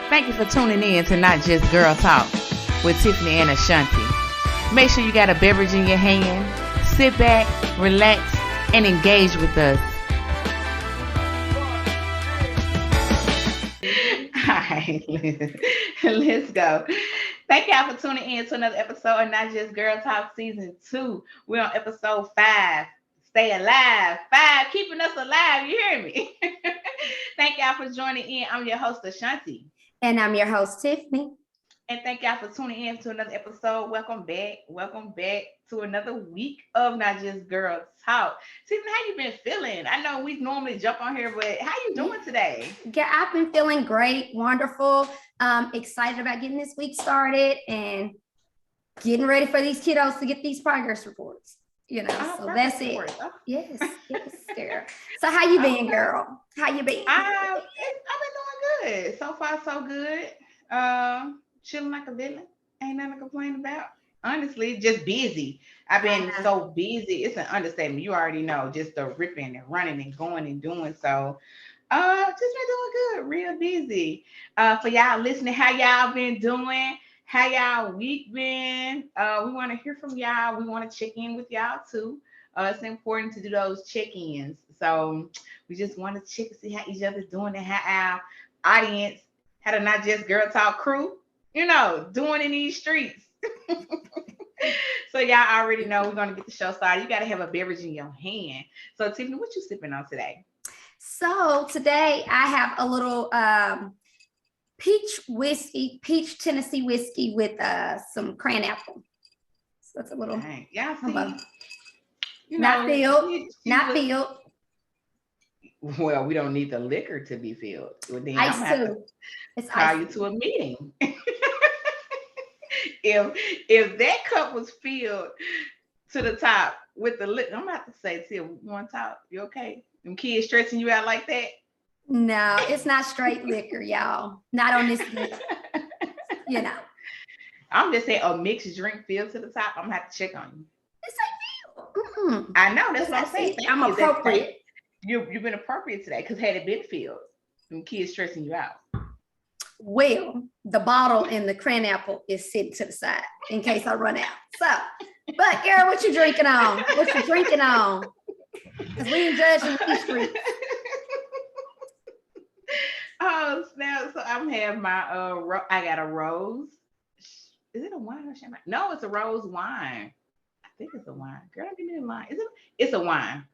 Thank you for tuning in to Not Just Girl Talk with Tiffany and Ashanti. Make sure you got a beverage in your hand. Sit back, relax, and engage with us. All right, let's go. Thank y'all for tuning in to another episode of Not Just Girl Talk Season 2. We're on episode 5. Stay alive. 5, keeping us alive. You hear me? Thank y'all for joining in. I'm your host, Ashanti. And I'm your host, Tiffany. And thank y'all for tuning in to another episode. Welcome back. Welcome back to another week of Not Just Girl Talk. Tiffany, how you been feeling? I know we normally jump on here, but how you doing today? Yeah, I've been feeling great, wonderful. Excited about getting this week started and getting ready for these kiddos to get these progress reports. So that's it. Oh. Yes, girl. So how you been, girl? How you been? I've been doing good. So far, so good. Chilling like a villain. Ain't nothing to complain about. Honestly, just busy. I've been so busy. It's an understatement. You already know. Just the ripping and running and going and doing so. Just been doing good. Real busy. For y'all listening, how y'all been doing? How y'all week been? We want to hear from y'all. We want to check in with y'all too. It's important to do those check-ins. So we just want to check and see how each other's doing and how our audience, how the Not Just Girl Talk crew, doing in these streets. So y'all already know we're going to get the show started. You got to have a beverage in your hand. So Tiffany, what you sipping on today? So today I have a little peach Tennessee whiskey with some cran apple. So it's a little. Dang. Y'all see, not filled. Well, we don't need the liquor to be filled. Well, then ice I'm gonna have too. to call you to a meeting. if that cup was filled to the top with the liquor, I'm gonna have to say, Tim, you want to talk? You okay? Them kids stressing you out like that? No, it's not straight liquor, y'all. Not on this list. I'm just saying a mixed drink filled to the top. I'm gonna have to check on you. It's like I know that's what I'm saying. I'm appropriate. You've been appropriate today because had it been filled, them kids stressing you out. Well, the bottle and the cran apple is sitting to the side in case I run out. So, but girl, what you drinking on? What you drinking on? Because we ain't judging these streets. Oh snap! So I'm having my I got a rose. Is it a wine or champagne? No, it's a rose wine. I think it's a wine. Girl, give me the line. Is it? It's a wine.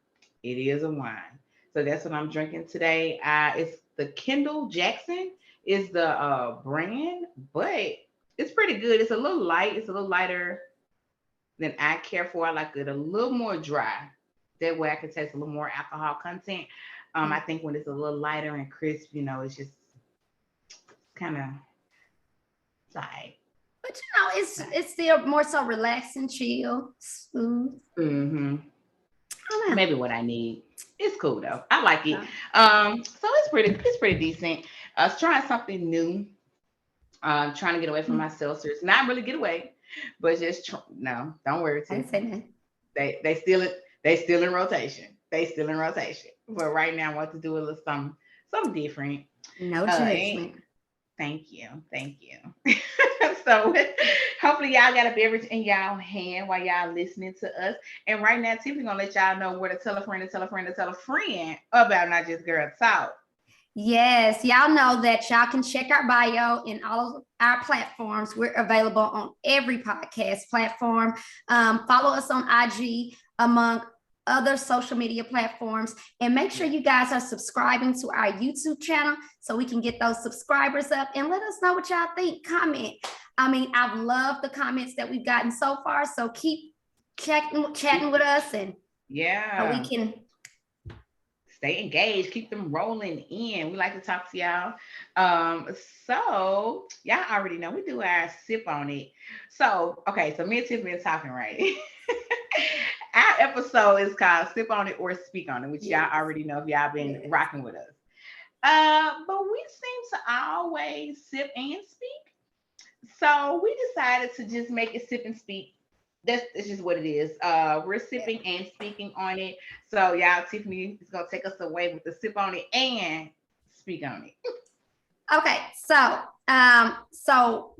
It is a wine. So that's what I'm drinking today. It's the Kendall Jackson is the brand, but it's pretty good. It's a little light. It's a little lighter than I care for. I like it a little more dry. That way I can taste a little more alcohol content. I think when it's a little lighter and crisp, it's just kind of like. But it's still more so relaxing, chill, smooth. Mm-hmm. Maybe what I need. It's cool though. I like it. So it's pretty decent. I was trying something new. Trying to get away from my seltzers. Not really get away, but just no. Don't worry. I didn't say that. They still in rotation. But right now I want to do a little something different. No judgment. Thank you. So hopefully y'all got a beverage in y'all hand while y'all listening to us. And right now, Tiffany's gonna let y'all know where to tell a friend about Not Just Girl Talk. Yes, y'all know that y'all can check our bio in all of our platforms. We're available on every podcast platform. Follow us on IG among other social media platforms, and make sure you guys are subscribing to our YouTube channel so we can get those subscribers up, and let us know what y'all think. Comment. I mean, I've loved the comments that we've gotten so far, so keep chatting with us, and we can stay engaged, keep them rolling in. We like to talk to y'all. So y'all already know we do our sip on it. So okay, so me and Tiffany are talking, right? Our episode is called Sip on It or Speak on It, which y'all already know if y'all been rocking with us. But we seem to always sip and speak. So we decided to just make it sip and speak. That's just what it is. We're sipping and speaking on it. So y'all, Tiffany is gonna take us away with the sip on it and speak on it. Okay, so So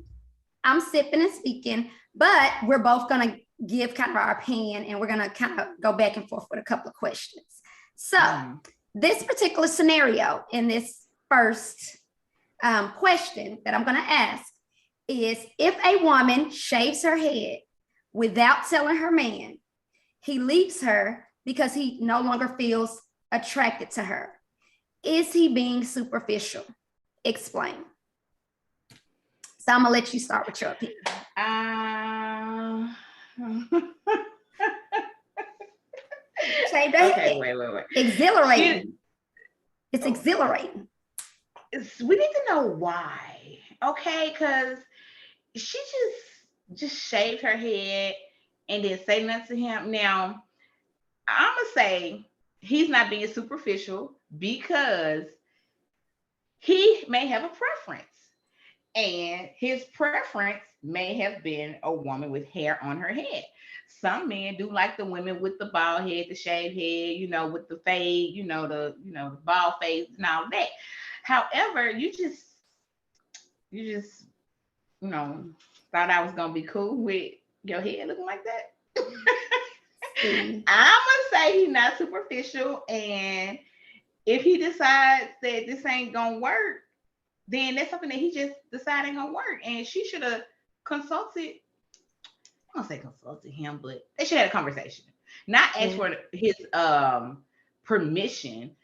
I'm sipping and speaking, but we're both going to give kind of our opinion, and we're going to kind of go back and forth with a couple of questions. So this particular scenario in this first question that I'm going to ask is, if a woman shaves her head without telling her man, he leaves her because he no longer feels attracted to her, is he being superficial? Explain. So I'm gonna let you start with your opinion. Okay, wait. Exhilarating. It's exhilarating. We need to know why, okay? Because she just shaved her head and then say nothing to him. Now, I'm gonna say he's not being superficial because he may have a preference, and his preference may have been a woman with hair on her head. Some men do like the women with the bald head, the shaved head, with the fade, the bald face and all that. However, you just thought I was gonna be cool with your head looking like that. I'm gonna say he's not superficial, and if he decides that this ain't gonna work, then that's something that he just decided ain't gonna work. And she should have consulted. I don't say consulted him, but they should have a conversation. Not ask for his permission,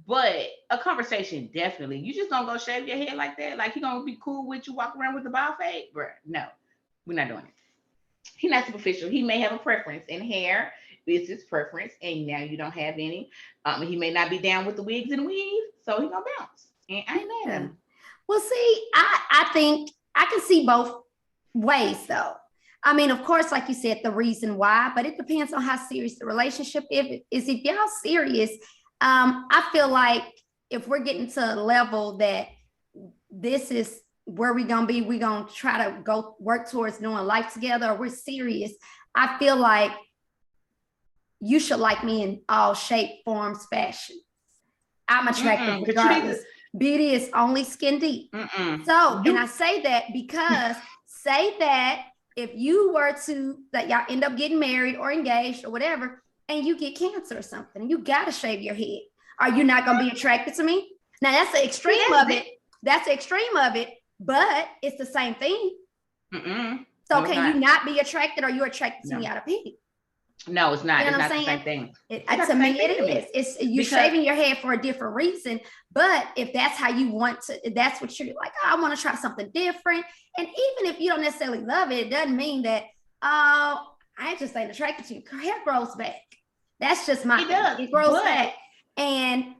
but a conversation definitely. You just don't go shave your head like that. Like he gonna be cool with you walk around with the bald fade, bro? No, we're not doing it. He's not superficial. He may have a preference, and hair is his preference, and now you don't have any. He may not be down with the wigs and weave, so he gonna bounce. And I ain't mad at him. Well, see, I think I can see both ways, though. I mean, of course, like you said, the reason why, but it depends on how serious the relationship is. If y'all serious, I feel like if we're getting to a level that this is where we're going to be, we're going to try to go work towards doing life together, or we're serious, I feel like you should like me in all shape, forms, fashion. I'm attractive regardless. Beauty is only skin deep. So, and I say that because say that if you were to, that y'all end up getting married or engaged or whatever, and you get cancer or something, you got to shave your head. Are you not going to be attracted to me? Now, that's the extreme of it. That's the extreme of it, but it's the same thing. So can you not be attracted, or you're attracted to me out of pity? No, it's not. It's not the same thing. To me, it is. It's you shaving your head for a different reason. But if that's how you want to, that's what you're like, I want to try something different. And even if you don't necessarily love it, it doesn't mean that, I just ain't attracted to you. Hair grows back. That's just my thing. It grows back. And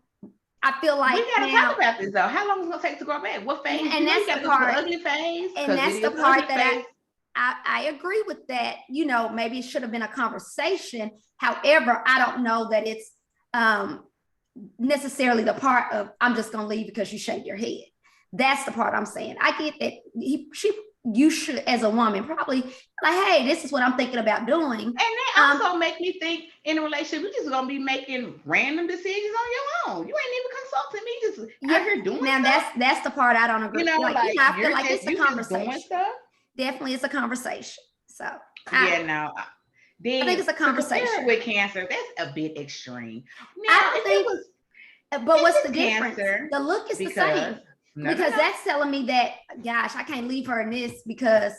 I feel like we gotta talk about this though. How long is it gonna take to grow back? What phase? And that's the part. Ugly phase. And that's the part that I agree with that. Maybe it should have been a conversation. However, I don't know that it's necessarily the part of I'm just gonna leave because you shave your head. That's the part I'm saying. I get that you should, as a woman, probably like, hey, this is what I'm thinking about doing. And that also make me think in a relationship, you're just gonna be making random decisions on your own. You ain't even consulting me, just out here doing now stuff. That's the part I don't agree. I feel like it's a conversation. Definitely, it's a conversation. So then I think it's a conversation with cancer. That's a bit extreme. Now, I think, but what's the difference? The look is the same. Because that's telling me that, gosh, I can't leave her in this because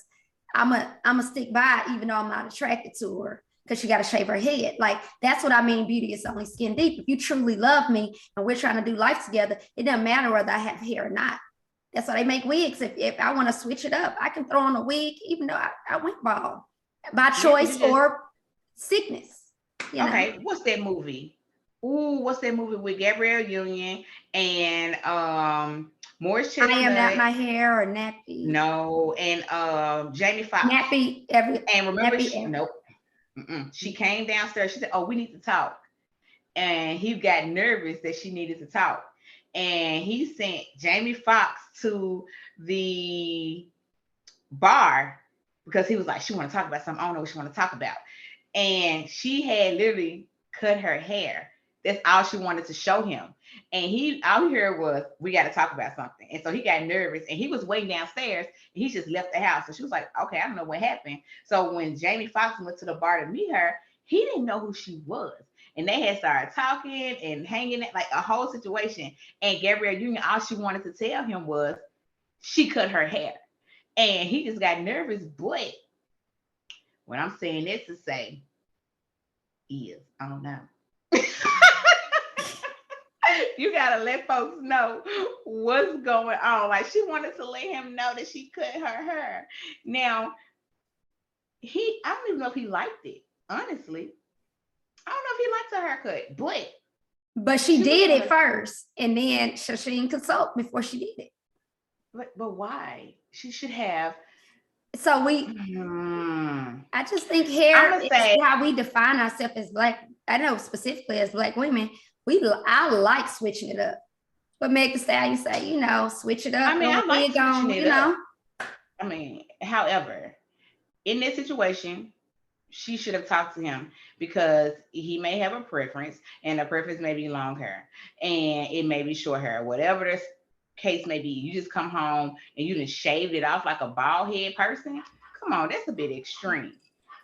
I'm a stick by it, even though I'm not attracted to her because she got to shave her head. Like, that's what I mean. Beauty is only skin deep. If you truly love me and we're trying to do life together, it doesn't matter whether I have hair or not. That's why they make wigs. If I want to switch it up, I can throw on a wig, even though I went bald by choice or sickness. Okay, what's that movie? What's that movie with Gabrielle Union and Morris Chestnut? I Am Not My Hair or Nappy. No, and Jamie Foxx. Nappy and remember, Nappy nope. She came downstairs. She said, "Oh, we need to talk," and he got nervous that she needed to talk, and he sent Jamie Foxx to the bar because he was like, "She want to talk about something. I don't know what she want to talk about," and she had literally cut her hair That's all she wanted to show him. And he all he heard was, we got to talk about something. And so he got nervous and he was waiting downstairs and he just left the house. So she was like, okay, I don't know what happened. So when Jamie Foxx went to the bar to meet her, he didn't know who she was. And they had started talking and hanging it like a whole situation. And Gabrielle Union, all she wanted to tell him was she cut her hair. And he just got nervous. But what I'm saying this to say is, I don't know. You gotta let folks know what's going on. Like she wanted to let him know that she cut her hair. Now, I don't even know if he liked it. Honestly, I don't know if he liked her haircut, but she did it first, and then she didn't consult before she did it. But why? She should have. So I just think hair is how we define ourselves as Black. I know specifically as Black women, I like switching it up. But Meg Thee Stallion say, switch it up. I mean, I like switching it up. I mean, however, in this situation, she should have talked to him because he may have a preference, and the preference may be long hair, and it may be short hair, whatever the case may be. You just come home and you just shaved it off like a bald head person. Come on, that's a bit extreme.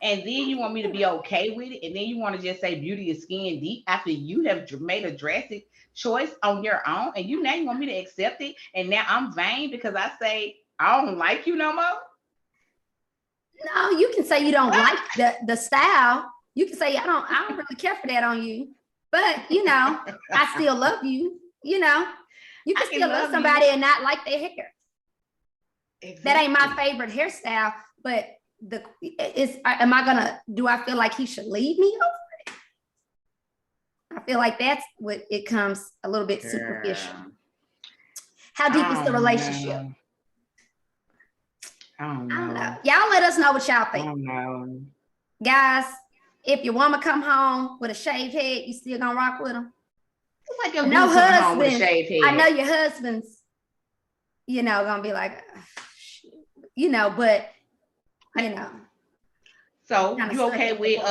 And then you want me to be okay with it, and then you want to just say beauty is skin deep after you have made a drastic choice on your own, and now you want me to accept it, and now I'm vain because I say I don't like you no more. No, you can say you don't like the style. You can say I don't really care for that on you, but I still love you. You can still love somebody and not like their hair. Exactly. That ain't my favorite hairstyle, but do I feel like he should leave me over it? I feel like that's what it comes a little bit superficial. How deep is the relationship? I don't know. Y'all let us know what y'all think. I don't know. Guys, if your woman come home with a shaved head, you still gonna rock with them? It's like your dude coming home with a shaved head. I know your husband's, gonna be like, but So you okay with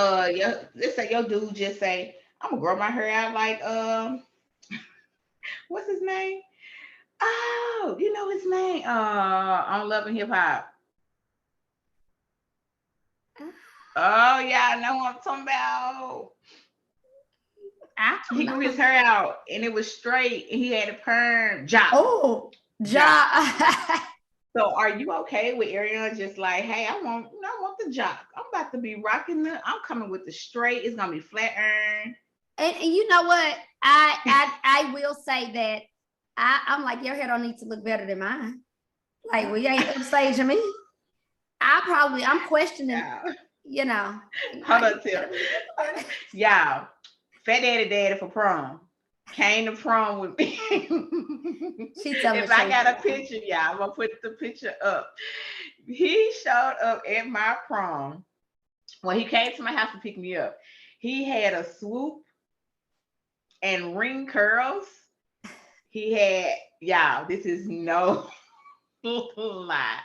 let's say your dude just say, I'm gonna grow my hair out like what's his name? Oh, you know his name? On Love and Hip Hop. Oh yeah, I know what I'm talking about. He grew his hair out and it was straight and he had a perm. Oh, So are you okay with Ariana just like, hey, I want the jock. I'm about to be rocking I'm coming with the straight. It's gonna be flat iron. And you know what? I will say that I'm like, your hair don't need to look better than mine. Like, well, you ain't upstaging me. I'm questioning, Hold on, Tim. Y'all, Fat Daddy for prom came to prom with me. If I got a picture, y'all, I'm gonna put the picture up. He showed up at my prom. When he came to my house to pick me up, he had a swoop and ring curls. He had, y'all, this is no lie.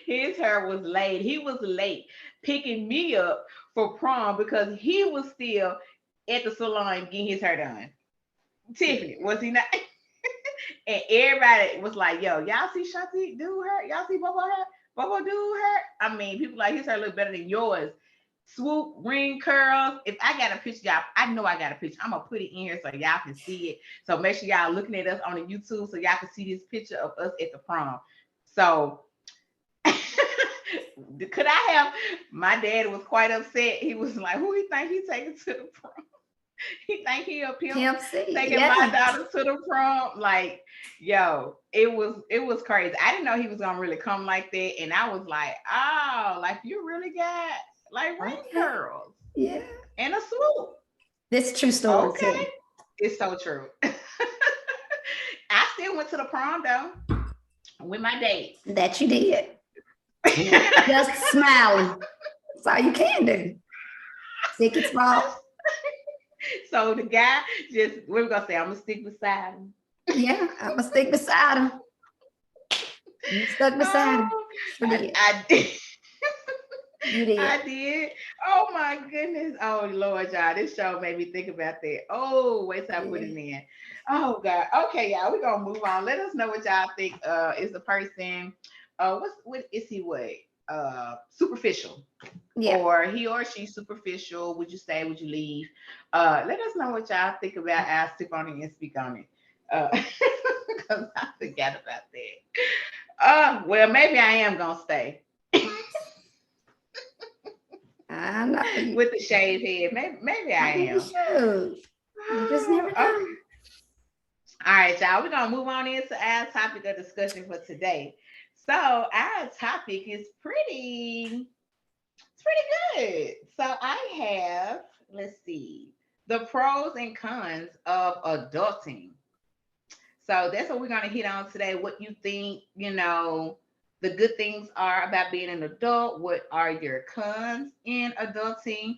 His hair was laid. He was late picking me up for prom because he was still at the salon getting his hair done. Tiffany, was he not? And everybody was like, yo, y'all see Shanti do her? Y'all see Bobo hair? Bobo do her? I mean, people like his hair look better than yours. Swoop, ring curls. If I got a picture, y'all, I know I got a picture. I'm gonna put it in here so y'all can see it. So make sure y'all looking at us on the YouTube so y'all can see this picture of us at the prom. So could I have? My dad was quite upset. He was like, "Who he think he taking to the prom? He think he a pimp taking my daughter to the prom?" Like, yo, it was crazy. I didn't know he was gonna really come like that, and I was like, "Oh, like you really got like ring curls, yeah, and a swoop." This true story. Okay, too. It's so true. I still went to the prom though with my date. That you did. Just smiling. That's all you can do. Tickets bought. So the guy we're gonna say, I'm gonna stick beside him. Yeah, I'm gonna stick beside him. You stuck beside him. I did. You did. I did. Oh my goodness. Oh Lord, y'all. This show made me think about that. Oh, wait till I put Yeah. it in. Oh God. Okay, y'all. We're gonna move on. Let us know what y'all think. Is the person what is he what? Superficial. Yeah. Or he or she superficial. Would you stay? Would you leave? Let us know what y'all think about. I'll stick on it and speak on it. Because I forgot about that. Well, maybe I am gonna stay I know you. with the shaved head. Maybe I Maybe you am. should. You just never Okay. know. All right, y'all. We're gonna move on into our topic of discussion for today. So our topic is it's pretty good. So I have, let's see, the pros and cons of adulting. So that's what we're going to hit on today. What you think, the good things are about being an adult. What are your cons in adulting?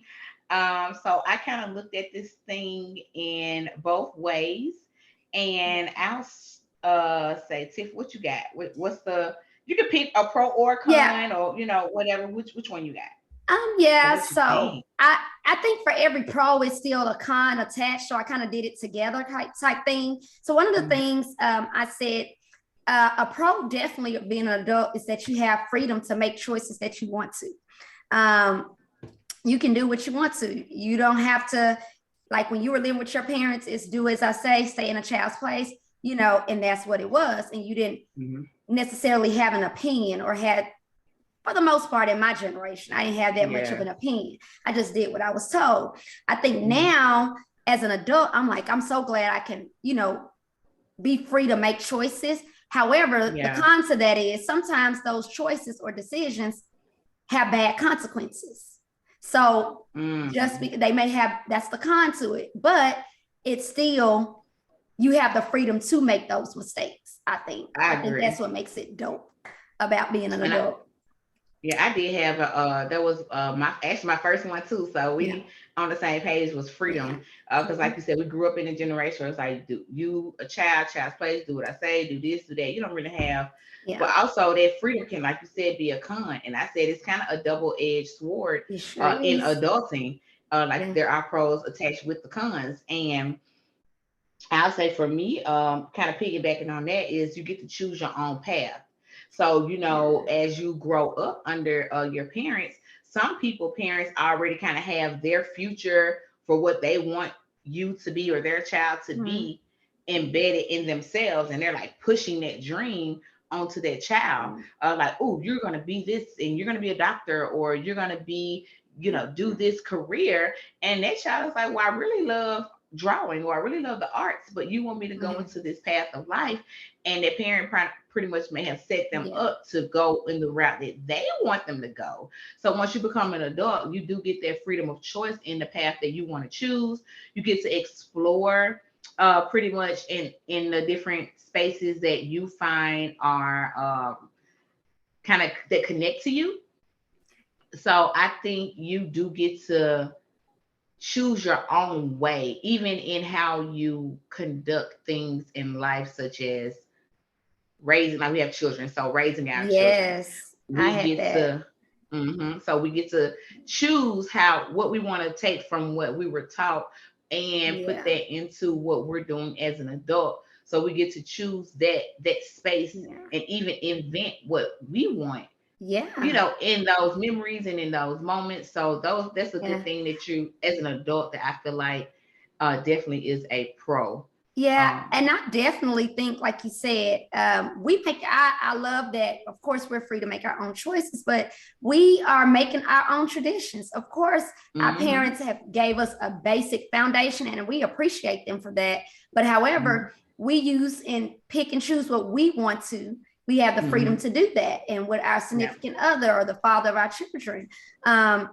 So I kind of looked at this thing in both ways. And I'll say, Tiff, what you got? What's you can pick a pro or Yeah. con or, whatever. Which one you got? Or Yeah, what you so think? I think for every pro is still a con attached. So I kind of did it together type thing. So one of the Mhm. things I said a pro definitely of being an adult is that you have freedom to make choices that you want to. You can do what you want to. You don't have to, like when you were living with your parents, it's do as I say, stay in a child's place, and that's what it was. And you didn't Mhm. necessarily have an opinion or had, for the most part in my generation, I didn't have that much of Yeah. an opinion. I just did what I was told. I think Mhm. now as an adult, I'm like, I'm so glad I can, be free to make choices. However, the Yeah. con to that is sometimes those choices or decisions have bad consequences. So Mhm. they may have, that's the con to it, but it's still, you have the freedom to make those mistakes. I think. I I think that's agree. what makes it dope about being an And I, adult. Yeah, I did have a that was my first one too. So Yeah. we on the same page was Yeah. freedom. Because like you said, we grew up in a generation where it's like do you a child's place, do what I say, do this, do that. You don't really have, Yeah. but also that freedom can, like you said, be a con. And I said it's kind of a double-edged sword It sure in is. adulting. Like Yeah. there are pros attached with the cons. And I'll say for me, kind of piggybacking on that is you get to choose your own path. So, Yeah. as you grow up under your parents, some parents already kind of have their future for what they want you to be or their child to Mhm. be embedded in themselves. And they're like pushing that dream onto that child. Yeah. Like, oh, you're going to be this and you're going to be a doctor or you're going to be, do this career. And that child is like, well, I really love drawing or I really love the arts, but you want me to go Mhm. into this path of life. And that parent pretty much may have set them Yeah. up to go in the route that they want them to go. So once you become an adult, you do get that freedom of choice in the path that you want to choose. You get to explore pretty much in the different spaces that you find are kind of that connect to you. So I think you do get to choose your own way, even in how you conduct things in life, such as raising, like we have children, so raising our children. Yes. I We had get that. to, so we get to choose what we want to take from what we were taught and put Yeah. that into what we're doing as an adult. So we get to choose that space Yeah. and even invent what we want, Yeah. in those memories and in those moments. So that's a good Yeah. thing that you, as an adult, that I feel like definitely is a pro. Yeah, Um, and I definitely think, like you said, we make. I love that. Of course, we're free to make our own choices, but we are making our own traditions. Of course, our hmm parents have gave us a basic foundation, and we appreciate them for that. But however, we use and pick and choose what we want to. We have the freedom hmm to do that, and with our Yeah. significant other or the father of our children, um,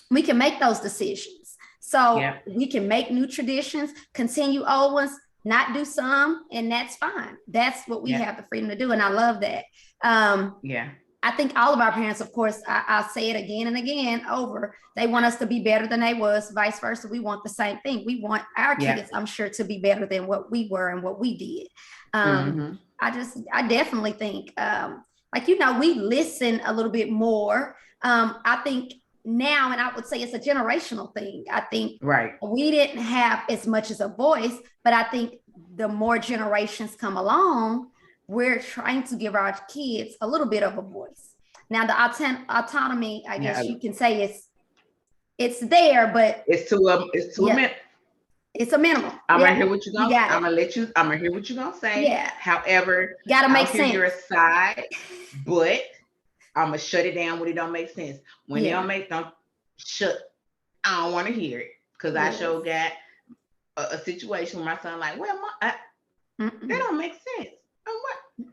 we can make those decisions. So Yeah. we can make new traditions, continue old ones, not do some, and that's fine. That's what we Yeah. have the freedom to do. And I love that. Um, Yeah. I think all of our parents, of course, I'll say it again and again over, they want us to be better than they was, vice versa. We want the same thing. We want our Yeah. kids, I'm sure, to be better than what we were and what we did. Um, hmm I definitely think, like, we listen a little bit more. I think now, and I would say it's a generational thing. I think Right. we didn't have as much as a voice, but I think the more generations come along, we're trying to give our kids a little bit of a voice. Now, the autonomy, I guess you can say it's there, but it's to a minute. It's a minimum. I'm gonna hear what you're gonna. I'm gonna hear what you're gonna say. Yeah. However, gotta make I'll hear sense. your side, but I'm gonna shut it down when it don't make sense. When it don't shut. I don't want to hear it because I sure got a situation where my son like, well, that don't make sense. What?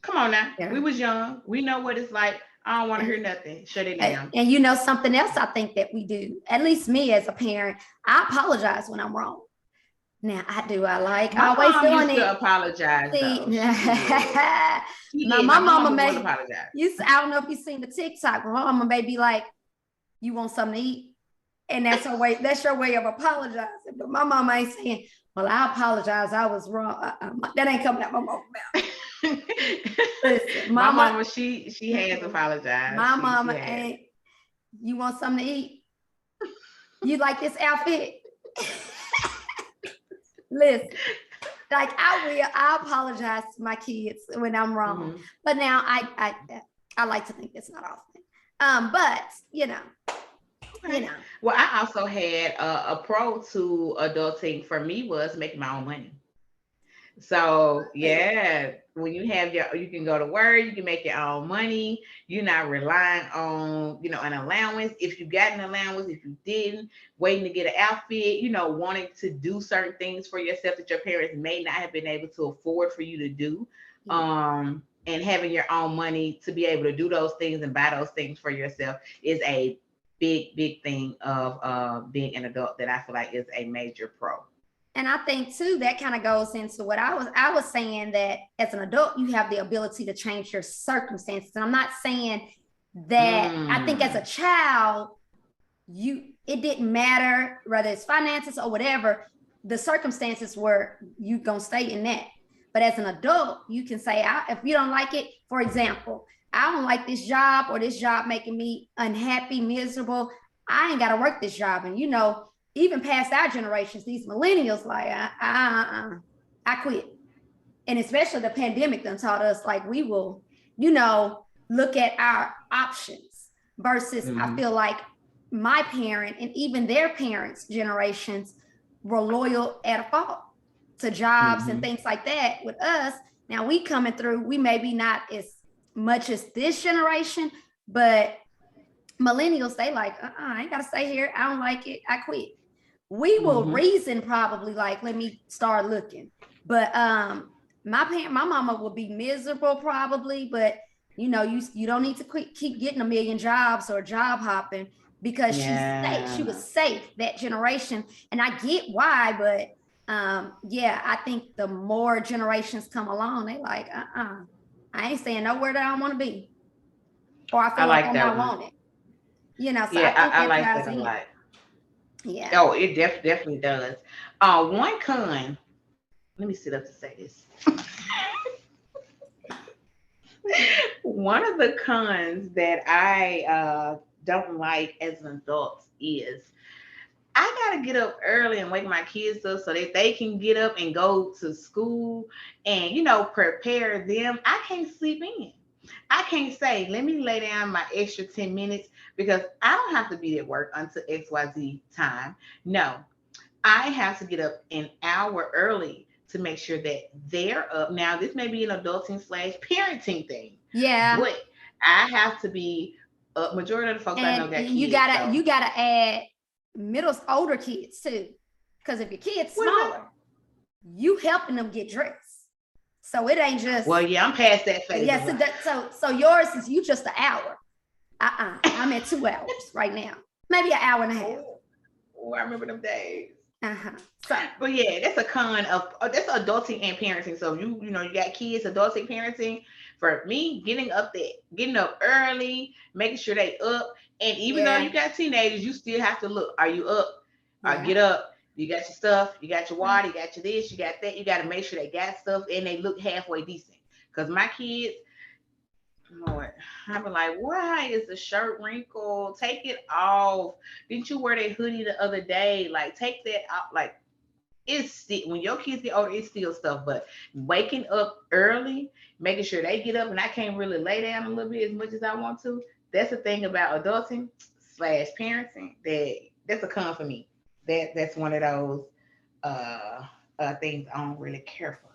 Come on now. Yeah. We was young. We know what it's like. I don't want to hear nothing. Shut it down. And you know something else I think that we do, at least me as a parent, I apologize when I'm wrong. Now I do. I always mom doing used it. To apologize. See, my mama may apologize. I don't know if you've seen the TikTok. My mama may be like, "You want something to eat?" And that's her way. That's your way of apologizing. But my mama ain't saying, "Well, I apologize. I was wrong." That ain't coming out my mouth. Listen, my mama, she has apologized. My mama ain't. You want something to eat? You like this outfit? Listen, like I apologize to my kids when I'm wrong, but now I like to think it's not often. But you know. Well, I also had a pro to adulting for me was making my own money. So yeah, when you can go to work, you can make your own money. You're not relying on, an allowance. If you got an allowance, if you didn't, waiting to get an outfit, wanting to do certain things for yourself that your parents may not have been able to afford for you to do. And having your own money to be able to do those things and buy those things for yourself is a big thing of being an adult that I feel like is a major pro. And I think too, that kind of goes into what I was saying, that as an adult, you have the ability to change your circumstances. And I'm not saying that I think as a child, it didn't matter whether it's finances or whatever, the circumstances were you gonna stay in that. But as an adult, you can say, if you don't like it, for example, I don't like this job or this job making me unhappy, miserable. I ain't got to work this job. And, even past our generations, these millennials, like, I quit. And especially the pandemic done taught us, like, we will, look at our options versus I feel like my parent and even their parents' generations were loyal at a fault to jobs and things like that. With us, now we coming through, we maybe not as much as this generation, but millennials, they like, I ain't got to stay here. I don't like it. I quit. We will reason probably like, let me start looking. But my mama will be miserable probably, but you don't need to keep getting a million jobs or job hopping because she's safe. She was safe that generation. And I get why, but I think the more generations come along, they like, I ain't staying nowhere that I don't want to be. Or I feel like I'm not wanted. So I think I like that a lot. Yeah. Oh, it definitely does. One con, let me sit up to say this. One of the cons that I don't like as an adult is I gotta get up early and wake my kids up so that they can get up and go to school and prepare them. I can't sleep in. I can't say, let me lay down my extra 10 minutes because I don't have to be at work until XYZ time. No, I have to get up an hour early to make sure that they're up. Now, this may be an adulting / parenting thing. Yeah. But I have to be up. Majority of the folks I know got kids. You gotta add older kids too. Because if your kid's smaller, you helping them get dressed. So it ain't just. Well, yeah, I'm past that phase. Yeah, so yours is you just an hour. I'm at 2 hours right now. Maybe an hour and a half. Oh, I remember them days. So, but yeah, that's a con of that's adulting and parenting. So you got kids, adulting, parenting. For me, getting up early, making sure they up, and even though you got teenagers, you still have to look. Are you up? Get up. You got your stuff, you got your water, you got your this, you got that. You got to make sure they got stuff and they look halfway decent. Because my kids, Lord, I be like, why is the shirt wrinkled? Take it off. Didn't you wear that hoodie the other day? Like, take that out. Like, it's still, when your kids get older, it's still stuff. But waking up early, making sure they get up, and I can't really lay down a little bit as much as I want to. That's the thing about adulting slash parenting. That's a con for me. That's one of those uh things I don't really care for.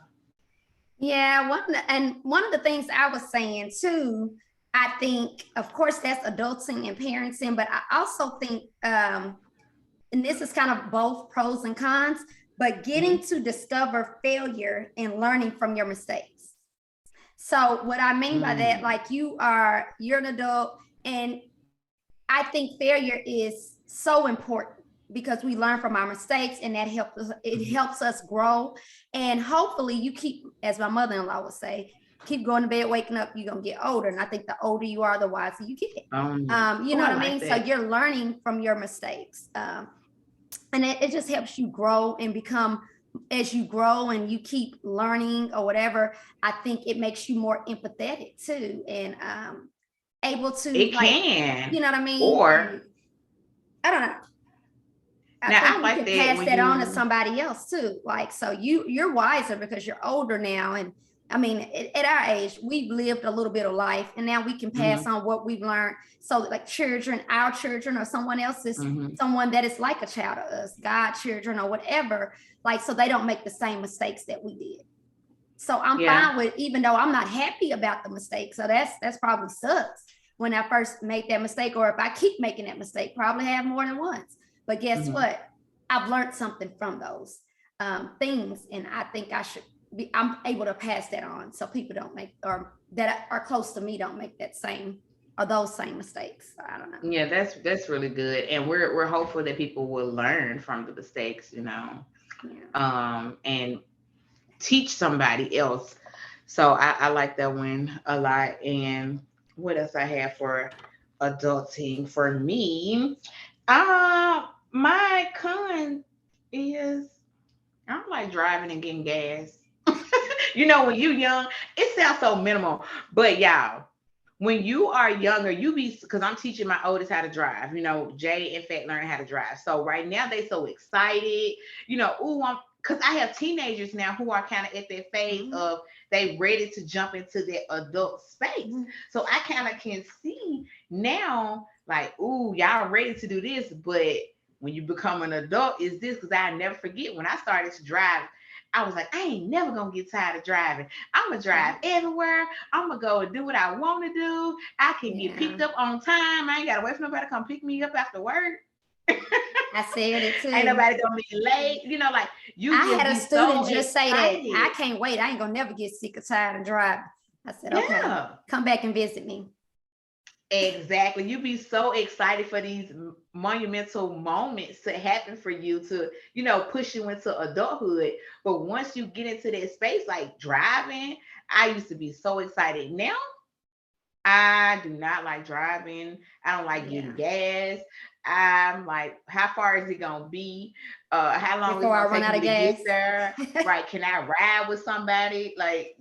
Yeah, one of the things I was saying too, I think, of course, that's adulting and parenting, but I also think, and this is kind of both pros and cons, but getting Mm-hmm. to discover failure and learning from your mistakes. So what I mean by that, Mm. like you're an adult, and I think failure is so important because we learn from our mistakes, and that helps us, it Mhm. helps us grow. And hopefully you keep, as my mother-in-law would say, keep going to bed, waking up, you're gonna get older. And I think the older you are, the wiser you get. You Oh, know I what I like mean? So that. you're learning from your mistakes. And it just helps you grow and become, as you grow and you keep learning or whatever, I think it makes you more empathetic too, and able to, It like, can. you know what I mean? Or I don't know. I now I think you like can that pass when that on to you somebody else too. Like, so you're wiser because you're older now. And I mean, at our age, we've lived a little bit of life, and now we can pass mhm, on what we've learned. So like children, our children, or someone else's, mhm, someone that is like a child of us, God children or whatever, like, so they don't make the same mistakes that we did. So I'm yeah. fine with, even though I'm not happy about the mistake. So that's probably sucks when I first made that mistake, or if I keep making that mistake, probably have more than once. But guess Mhm. what? I've learned something from those things, and I think I'm able to pass that on so people don't make, or that are close to me don't make that same or those same mistakes. So I don't know. Yeah, that's really good. And we're hopeful that people will learn from the mistakes, Yeah. and teach somebody else. So I like that one a lot. And what else I have for adulting for me? My con is I don't like driving and getting gas. When you young, it sounds so minimal, but y'all, when you are younger, you be because I'm teaching my oldest how to drive. Jay, in fact, learning how to drive. So right now they so excited. I'm because I have teenagers now who are kind of at that phase Mhm. of they ready to jump into their adult space. Mhm. So I kind of can see now, like, ooh, y'all ready to do this, but when you become an adult, is this because I never forget when I started to drive. I was like, I ain't never gonna get tired of driving. I'm gonna drive everywhere. I'm gonna go and do what I want to do. I can get Yeah, picked up on time. I ain't gotta wait for nobody to come pick me up after work. I said it Ain't too. nobody gonna be late. Like you I just had a be so student just say that, I excited. can't wait. I ain't gonna never get sick or tired of driving. I said, okay, Yeah. come back and visit me. Exactly. You be so excited for these monumental moments to happen for you to, push you into adulthood. But once you get into that space, like driving, I used to be so excited. Now I do not like driving. I don't like getting Yeah. gas. I'm like, how far is it gonna be? How long is it Before I gonna run take out me of to get gas. there? Right? Can I ride with somebody? Like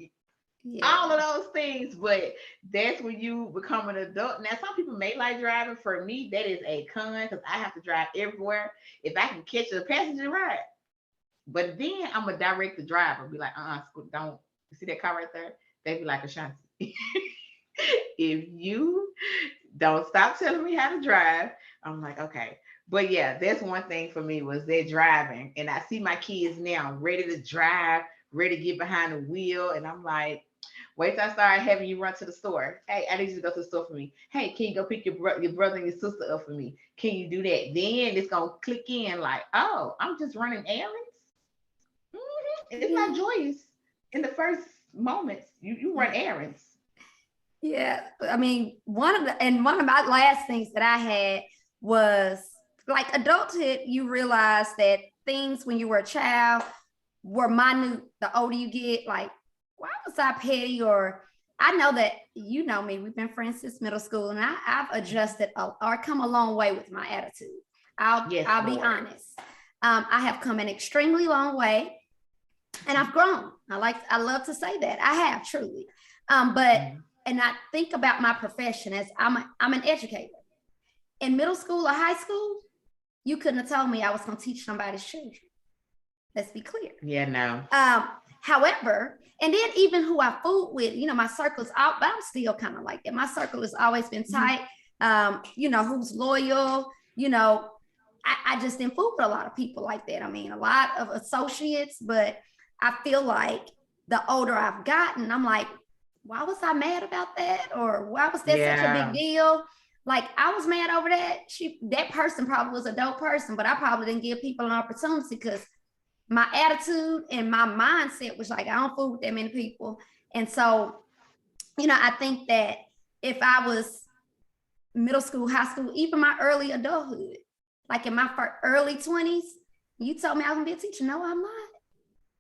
all Yeah. of those things. But that's when you become an adult. Now, some people may like driving. For me, that is a con because I have to drive everywhere. If I can catch a passenger ride, but then I'm gonna direct the driver, be like, don't you see that car right there? They be like, Ashanti, if you don't stop telling me how to drive, I'm like, okay. But yeah, that's one thing for me was that driving. And I see my kids now ready to drive, ready to get behind the wheel. And I'm like, wait till I start having you run to the store. Hey, I need you to go to the store for me. Hey, can you go pick your brother and your sister up for me? Can you do that? Then it's gonna click in like, oh, I'm just running errands. It's not Yeah. joyous in the first moments. You run errands. Yeah. I mean, one of my last things that I had was, like, adulthood, you realize that things when you were a child were minute. The older you get, like, why was I petty? Or I know that, you know me, we've been friends since middle school, and I've adjusted or come a long way with my attitude. Yes, I'll be Lord. honest. I have come an extremely long way, and I've grown. I love to say that I have truly. But Mhm. and I think about my profession as I'm an educator. In middle school or high school, you couldn't have told me I was going to teach somebody's children. Let's be clear. Yeah, no. However, and then even who I fooled with, my circle's out, but I'm still kind of like that. My circle has always been tight. Who's loyal, I just didn't fool with a lot of people like that. I mean, a lot of associates, but I feel like the older I've gotten, I'm like, why was I mad about that? Or why was that such a big deal? Like, I was mad over that. That person probably was a dope person, but I probably didn't give people an opportunity because my attitude and my mindset was like, I don't fool with that many people. And so, I think that if I was middle school, high school, even my early adulthood, like in my early 20s, you told me I was gonna be a teacher. No, I'm not.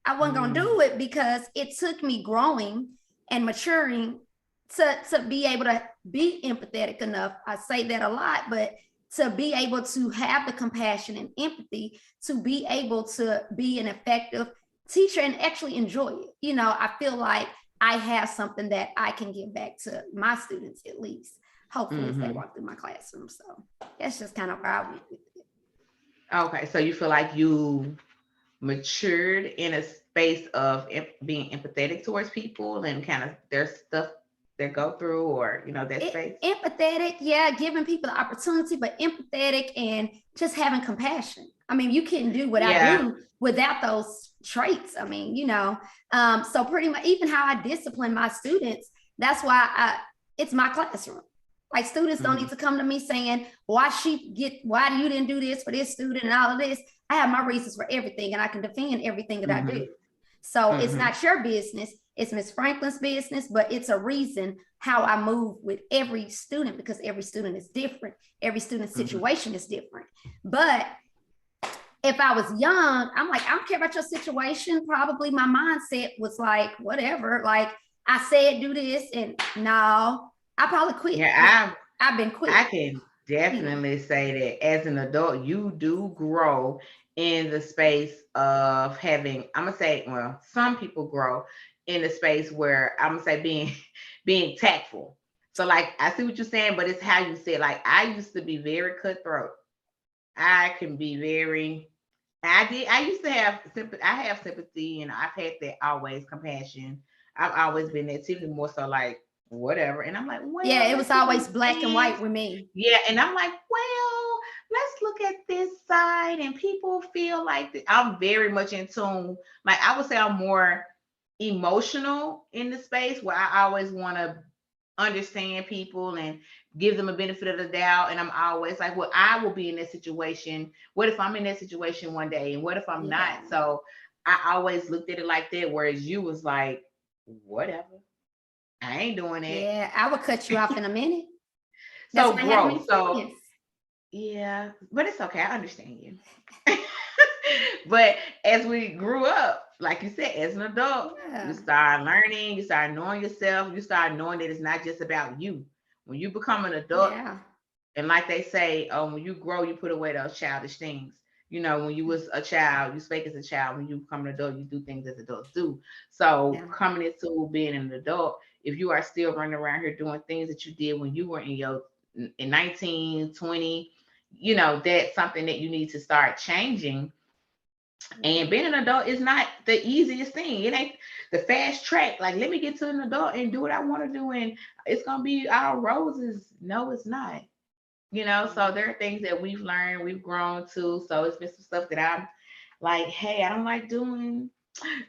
I wasn't gonna do it because it took me growing and maturing to be able to be empathetic enough. I say that a lot, but to be able to have the compassion and empathy to be able to be an effective teacher and actually enjoy it. I feel like I have something that I can give back to my students, at least, hopefully, if they walk through my classroom. So that's just kind of where I went with it. Okay, so you feel like you matured in a space of being empathetic towards people and kind of their stuff they go through, or that space. Empathetic, yeah, giving people the opportunity, but empathetic and just having compassion. I mean, you couldn't do what I do without those traits. I mean, so pretty much even how I discipline my students, that's why it's my classroom. Like, students don't need to come to me saying, why you didn't do this for this student and all of this. I have my reasons for everything, and I can defend everything that I do. So it's not your business. It's Ms. Franklin's business, but it's a reason how I move with every student, because every student is different. Every student's situation is different. But if I was young, I'm like, I don't care about your situation. Probably my mindset was like, whatever. Like, I said, do this, and no, I probably quit. Yeah, I've been quit. I can definitely say that as an adult, you do grow in the space of having, I'm gonna say, well, some people grow in the space where I'm gonna say being tactful. So like, I see what you're saying, but it's how you say it. Like, I used to be very cutthroat. I can be very, I used to have sympathy. I have sympathy, and I've had that always, compassion. I've always been that, even more so like, whatever. And I'm like, well, yeah, it was always black and white with me. Yeah, and I'm like, well, let's look at this side. And people feel like I'm very much in tune. Like, I would say I'm more emotional in the space where I always want to understand people and give them a benefit of the doubt. And I'm always like, well, I will be in this situation. What if I'm in that situation one day? And what if I'm not? So I always looked at it like that. Whereas you was like, whatever. I ain't doing it. Yeah, I would cut you off in a minute. So growth. So yeah, but it's okay. I understand you. But as we grew up, like you said, as an adult, you start learning, you start knowing yourself, you start knowing that it's not just about you. When you become an adult, and like they say, when you grow, you put away those childish things. When you was a child, you spake as a child. When you become an adult, you do things as adults do. So coming into being an adult, if you are still running around here doing things that you did when you were in 19, 20, that's something that you need to start changing. And being an adult is not the easiest thing. It ain't the fast track. Like, let me get to an adult and do what I want to do, and it's gonna be all roses. No, it's not. So there are things that we've learned, we've grown to. So it's been some stuff that I'm like, hey, I don't like doing,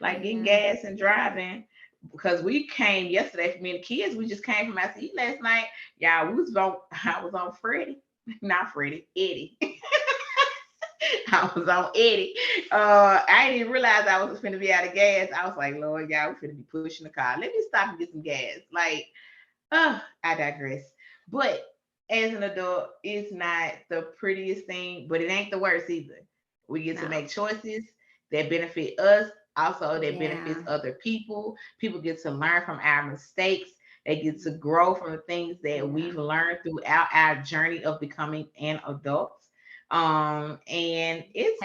like getting gas and driving. Because we came yesterday, for me and the kids, we just came from out to eat last night. Yeah, I was on Freddie, not Freddie, Eddie. I was on Eddie. I didn't even realize I was going to be out of gas. I was like, Lord, y'all, we're going to be pushing the car. Let me stop and get some gas. Like, I digress. But as an adult, it's not the prettiest thing, but it ain't the worst either. We get to make choices that benefit us, also that benefits other people. People get to learn from our mistakes. They get to grow from the things that we've learned throughout our journey of becoming an adult. And it is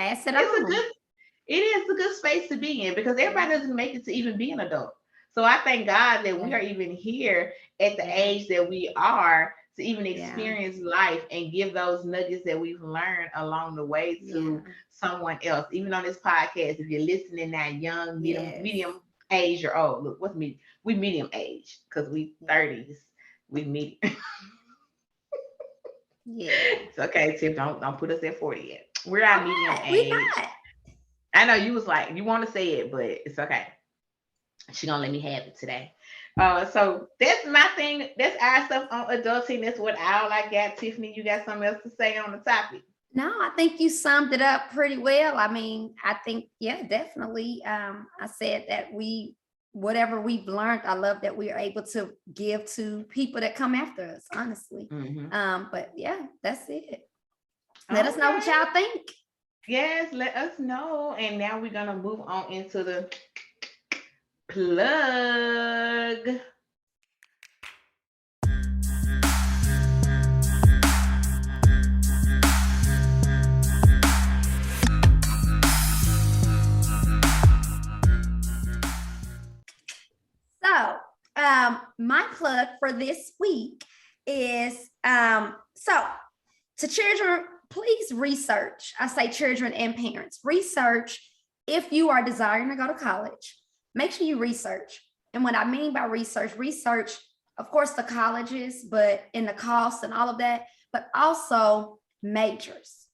a good space to be in, because everybody doesn't make it to even be an adult. So I thank God that we Yeah. are even here at the Yeah. age that we are to even Yeah. experience life and give those nuggets that we've learned along the way Yeah. to someone else. Even on this podcast, if you're listening now, young, Yes. medium age or old, look, what's me? We medium age because we Yeah. 30s. We medium. Yeah. It's okay, Tiff. Don't put us at 40 yet. We're All at medium right. We age. not. I know you was like you want to say it, but it's okay. She gonna let me have it today. So that's my thing. That's our stuff on adulting. That's what all I got. Tiffany, you got something else to say on the topic? No, I think you summed it up pretty well. I mean, I think, yeah, definitely. I said that whatever we've learned, I love that we are able to give to people that come after us, honestly. Mm-hmm. But yeah, that's it. Let us know what Okay. y'all think. Yes, let us know. And now we're gonna move on into the plug. So, my plug for this week is so to children, please research. I say children and parents, research if you are desiring to go to college. Make sure you research. And what I mean by research, of course, the colleges, but in the costs and all of that, but also majors.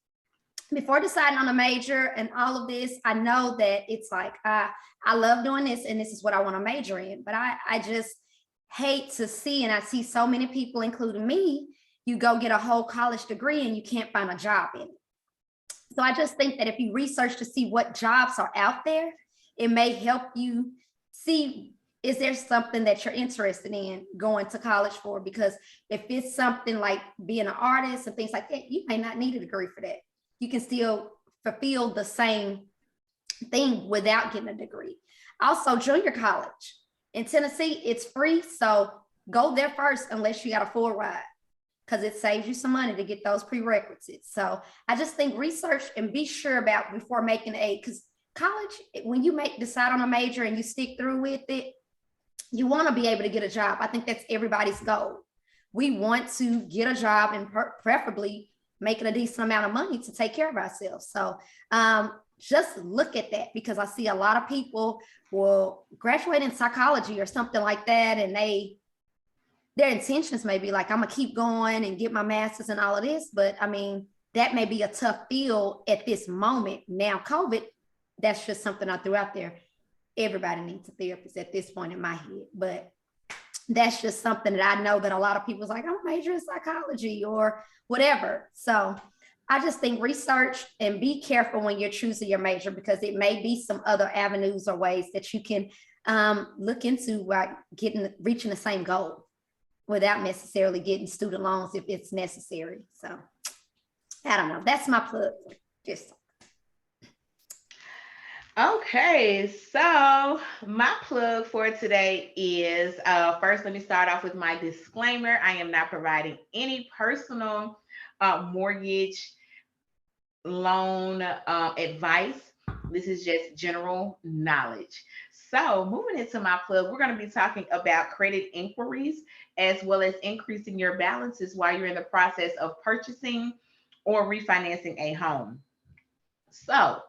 Before deciding on a major and all of this, I know that it's like, I love doing this and this is what I want to major in, but I just hate to see, and I see so many people, including me, you go get a whole college degree and you can't find a job in it. So I just think that if you research to see what jobs are out there, it may help you see, is there something that you're interested in going to college for? Because if it's something like being an artist and things like that, you may not need a degree for that. You can still fulfill the same thing without getting a degree. Also, junior college in Tennessee, it's free. So go there first unless you got a full ride, because it saves you some money to get those prerequisites. So I just think research and be sure about before making a, because college, when you decide on a major and you stick through with it, you want to be able to get a job. I think that's everybody's goal. We want to get a job and preferably making a decent amount of money to take care of ourselves. So just look at that, because I see a lot of people will graduate in psychology or something like that, and their intentions may be like, I'm gonna keep going and get my master's and all of this, but I mean, that may be a tough field at this moment. Now, COVID, that's just something I threw out there. Everybody needs a therapist at this point in my head, but that's just something that I know that a lot of people's like, I'm majoring in psychology or whatever. So I just think research and be careful when you're choosing your major, because it may be some other avenues or ways that you can look into, like reaching the same goal without necessarily getting student loans if it's necessary. So I don't know. That's my plug. Just Okay, so my plug for today is first, let me start off with my disclaimer. I am not providing any personal mortgage loan advice. This is just general knowledge. So, moving into my plug, we're going to be talking about credit inquiries as well as increasing your balances while you're in the process of purchasing or refinancing a home. So,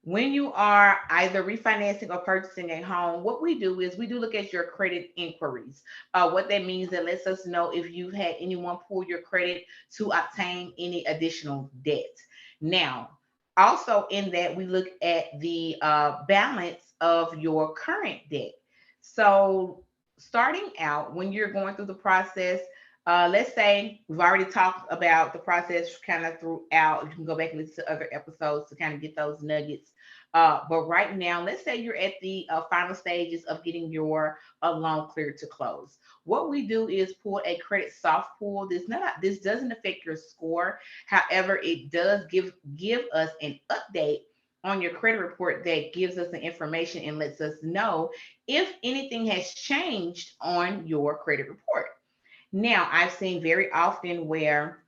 when you are either refinancing or purchasing a home, what we do is we do look at your credit inquiries. What that means, that lets us know if you've had anyone pull your credit to obtain any additional debt. Now, also in that, we look at the balance of your current debt. So, starting out, when you're going through the process, let's say we've already talked about the process kind of throughout. You can go back and listen to other episodes to kind of get those nuggets. But right now, let's say you're at the final stages of getting your loan cleared to close. What we do is pull a credit soft pull. This doesn't affect your score. However, it does give us an update on your credit report that gives us the information and lets us know if anything has changed on your credit report. Now, I've seen very often where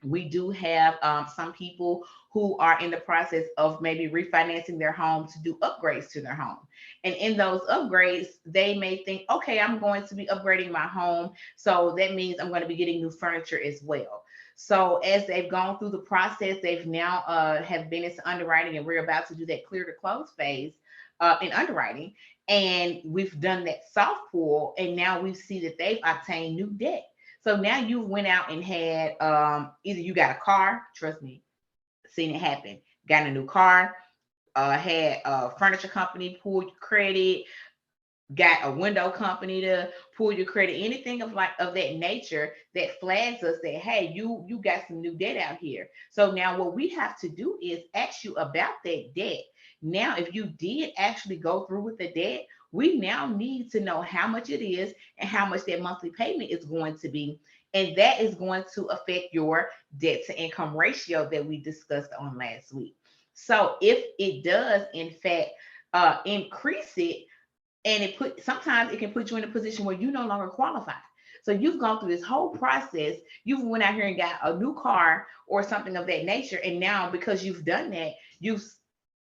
We do have some people who are in the process of maybe refinancing their home to do upgrades to their home. And in those upgrades, they may think, okay, I'm going to be upgrading my home. So that means I'm going to be getting new furniture as well. So as they've gone through the process, they've now have been into underwriting, and we're about to do that clear to close phase in underwriting. And we've done that soft pull, and now we see that they've obtained new debt. So now you went out and had either you got a car, trust me, seen it happen, got a new car, had a furniture company pull your credit, got a window company to pull your credit, anything of that nature that flags us that hey, you got some new debt out here. So now what we have to do is ask you about that debt. Now if you did actually go through with the debt, we now need to know how much it is and how much that monthly payment is going to be, and that is going to affect your debt to income ratio that we discussed on last week. So if it does in fact increase it, and sometimes it can put you in a position where you no longer qualify. So you've gone through this whole process, you've went out here and got a new car or something of that nature, and now because you've done that, you've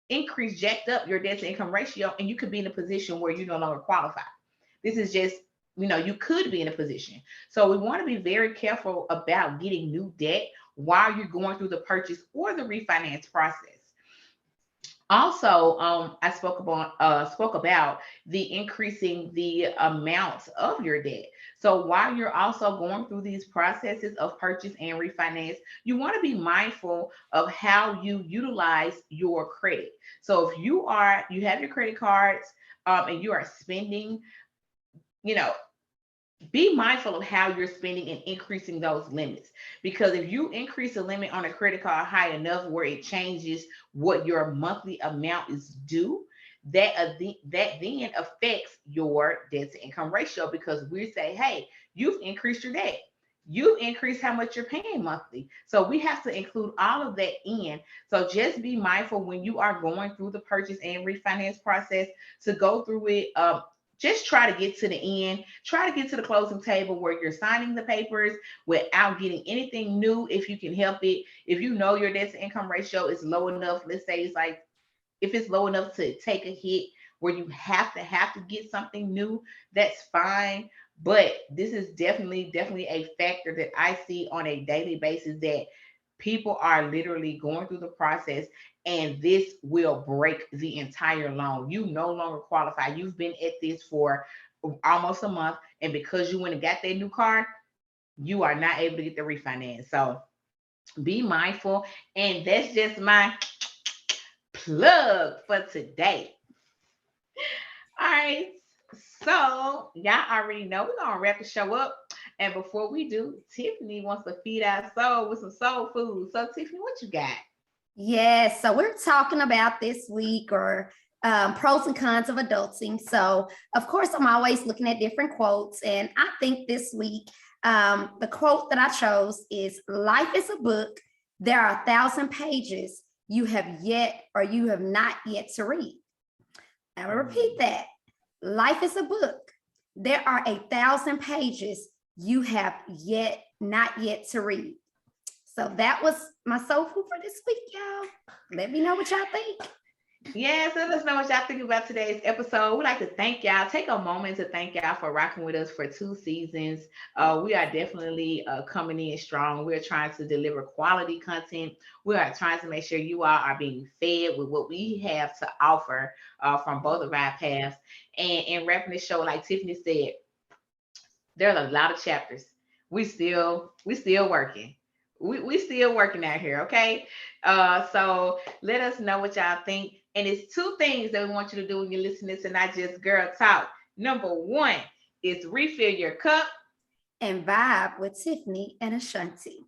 increased, jacked up your debt to income ratio, and you could be in a position where you no longer qualify. This is just, you could be in a position. So we want to be very careful about getting new debt while you're going through the purchase or the refinance process. Also, I spoke about the increasing the amount of your debt. So while you're also going through these processes of purchase and refinance, you want to be mindful of how you utilize your credit. So if you have your credit cards, and you are spending, you know, be mindful of how you're spending and increasing those limits. Because if you increase the limit on a credit card high enough where it changes what your monthly amount is due, that then affects your debt to income ratio, because we say, hey, you've increased your debt. You've increased how much you're paying monthly. So we have to include all of that in. So just be mindful when you are going through the purchase and refinance process to go through it. Just try to get to the end, try to get to the closing table where you're signing the papers without getting anything new if you can help it. If you know your debt to income ratio is low enough, let's say it's like, if it's low enough to take a hit where you have to get something new, that's fine. But this is definitely a factor that I see on a daily basis, that people are literally going through the process, and this will break the entire loan. You no longer qualify. You've been at this for almost a month, and because you went and got that new car, you are not able to get the refinance. So be mindful, and that's just my plug for today. All right. So y'all already know we're gonna wrap the show up. And before we do, Tiffany wants to feed our soul with some soul food. So Tiffany, what you got? Yes, so we're talking about this week, or pros and cons of adulting. So, of course, I'm always looking at different quotes. And I think this week, the quote that I chose is: Life is a book. There are 1,000 pages you have yet or you have not yet to read. I will repeat that. Life is a book. There are 1,000 pages you have not yet to read. So that was my soul food for this week, y'all. Let me know what y'all think. Yes, let us know what y'all think about today's episode. We'd like to thank y'all. Take a moment to thank y'all for rocking with us for 2 seasons. We are definitely coming in strong. We're trying to deliver quality content. We are trying to make sure you all are being fed with what we have to offer from both of our paths. And in wrapping this show, like Tiffany said, there are a lot of chapters. We still working. We still working out here, okay? So let us know what y'all think. And it's 2 things that we want you to do when you're listening to Not Just Girl Talk. Number 1 is refill your cup. And vibe with Tiffany and Ashanti.